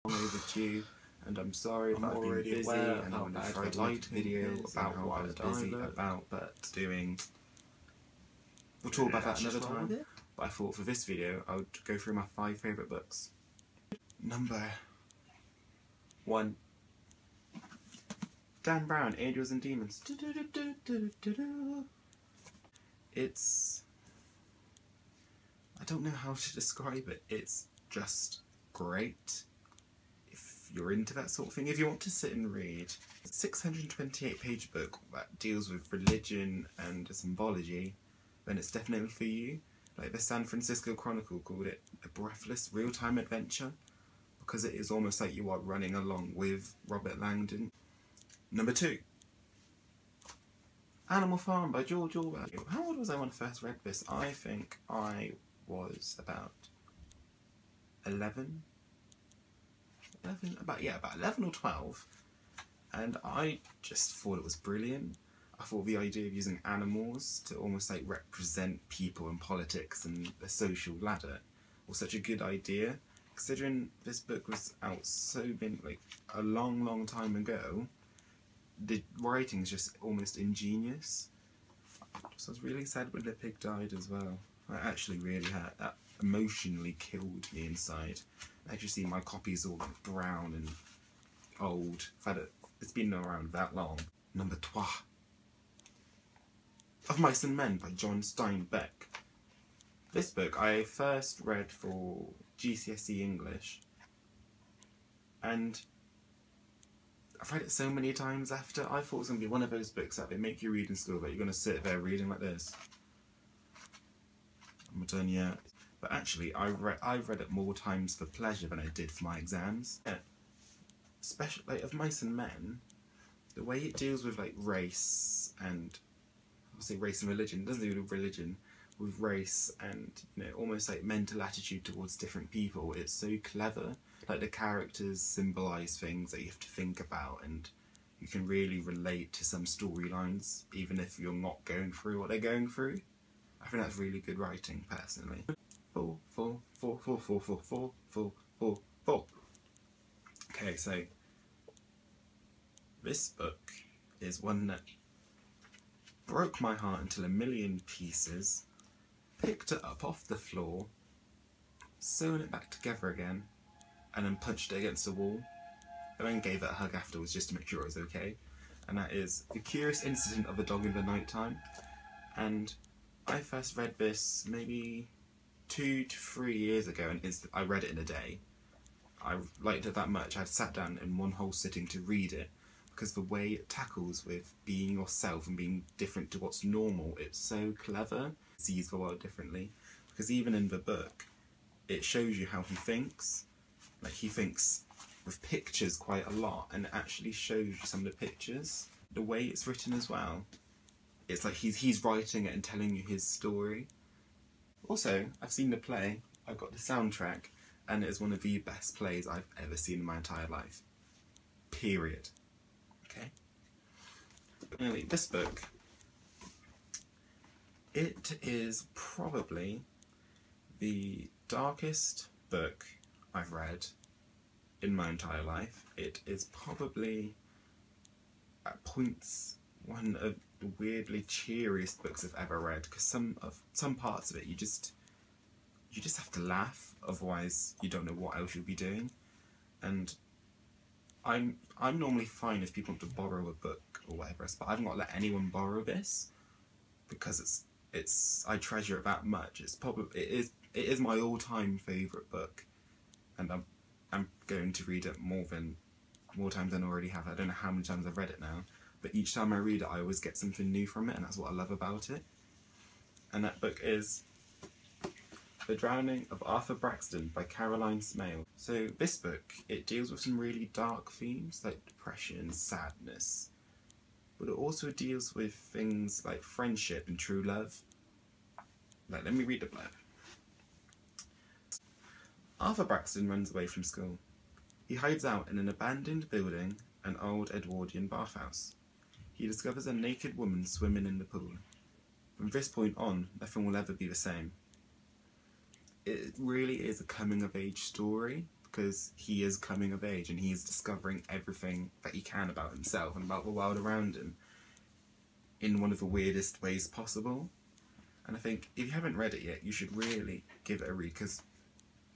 overdue, and I'm sorry, but I've been busy and I want to try to make a video about what I was busy about, but doing. We'll talk about that another time. But I thought for this video I would go through my 5 favourite books. Number 1. Dan Brown, Angels and Demons. It's... I don't know how to describe it. It's just great. If you're into that sort of thing, if you want to sit and read. It's a 628-page book that deals with religion and symbology, then it's definitely for you. Like the San Francisco Chronicle called it a breathless real-time adventure, because it is almost like you are running along with Robert Langdon. Number 2. Animal Farm by George Orwell. How old was I when I first read this? I think I was about 11? About 11 or 12. And I just thought it was brilliant. I thought the idea of using animals to almost like represent people in politics and the social ladder was such a good idea. Considering this book was out a long time ago, the writing is just almost ingenious. So I was really sad when the pig died as well. I actually really had that emotionally killed me inside. I actually see my copies all like brown and old. It's been around that long. Number 3. Of Mice and Men by John Steinbeck. This book I first read for GCSE English, and I've read it so many times after. I thought it was going to be one of those books that they make you read in school, but you're going to sit there reading like this. I'm not done yet. But actually, I've read it more times for pleasure than I did for my exams. Yeah. Especially, like, Of Mice and Men, the way it deals with, like, race and... I'll say race and religion. It doesn't do with religion. With race and, you know, almost like mental attitude towards different people. It's so clever. Like, the characters symbolise things that you have to think about, and you can really relate to some storylines, even if you're not going through what they're going through. I think that's really good writing, personally. 4. Okay, so this book is one that broke my heart into a million pieces, picked it up off the floor, sewn it back together again, and then punched it against the wall, and then gave it a hug afterwards just to make sure it was okay. And that is The Curious Incident of a Dog in the Nighttime. And I first read this maybe 2 to 3 years ago, and I read it in a day. I liked it that much. I sat down in one whole sitting to read it, because the way it tackles with being yourself and being different to what's normal, it's so clever. It sees the world differently, because even in the book, it shows you how he thinks. Like, he thinks with pictures quite a lot, and it actually shows you some of the pictures. The way it's written as well, it's like he's writing it and telling you his story. Also, I've seen the play, I've got the soundtrack, and it is one of the best plays I've ever seen in my entire life. Period. Okay? Anyway, this book, it is probably the darkest book I've read in my entire life. It is probably, at points, one of the weirdly cheeriest books I've ever read, because some parts of it you just have to laugh, otherwise you don't know what else you'll be doing. And I'm normally fine if people want to borrow a book or whatever, but I've not let anyone borrow this, because I treasure it that much. It is my all-time favourite book, and I'm going to read it more times than I already have. I don't know how many times I've read it now, but each time I read it I always get something new from it, and that's what I love about it. And that book is The Drowning of Arthur Braxton by Caroline Smale. So this book, it deals with some really dark themes like depression, sadness, but it also deals with things like friendship and true love. Like, let me read the blurb. Arthur Braxton runs away from school. He hides out in an abandoned building, an old Edwardian bathhouse. He discovers a naked woman swimming in the pool. From this point on, nothing will ever be the same. It really is a coming-of-age story, because he is coming of age and he is discovering everything that he can about himself and about the world around him in one of the weirdest ways possible. And I think if you haven't read it yet, you should really give it a read, because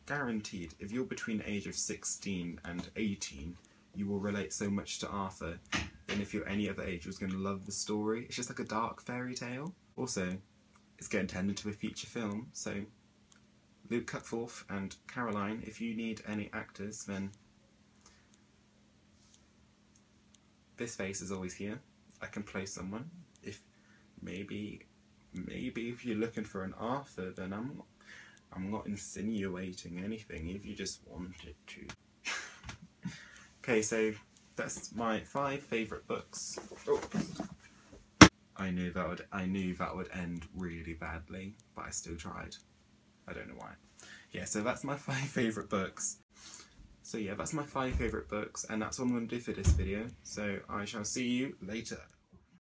guaranteed, if you're between the age of 16 and 18, you will relate so much to Arthur than if you're any other age who's going to love the story. It's just like a dark fairy tale. Also, it's getting turned into a feature film, so Luke Cutforth and Caroline, if you need any actors, then this face is always here. I can play someone. If maybe if you're looking for an Arthur, then I'm not insinuating anything if you just wanted to. Okay, so that's my 5 favourite books. Oh. I knew that would end really badly, but I still tried. I don't know why. Yeah, so that's my 5 favourite books. So yeah, that's my 5 favourite books, and that's what I'm going to do for this video. So I shall see you later.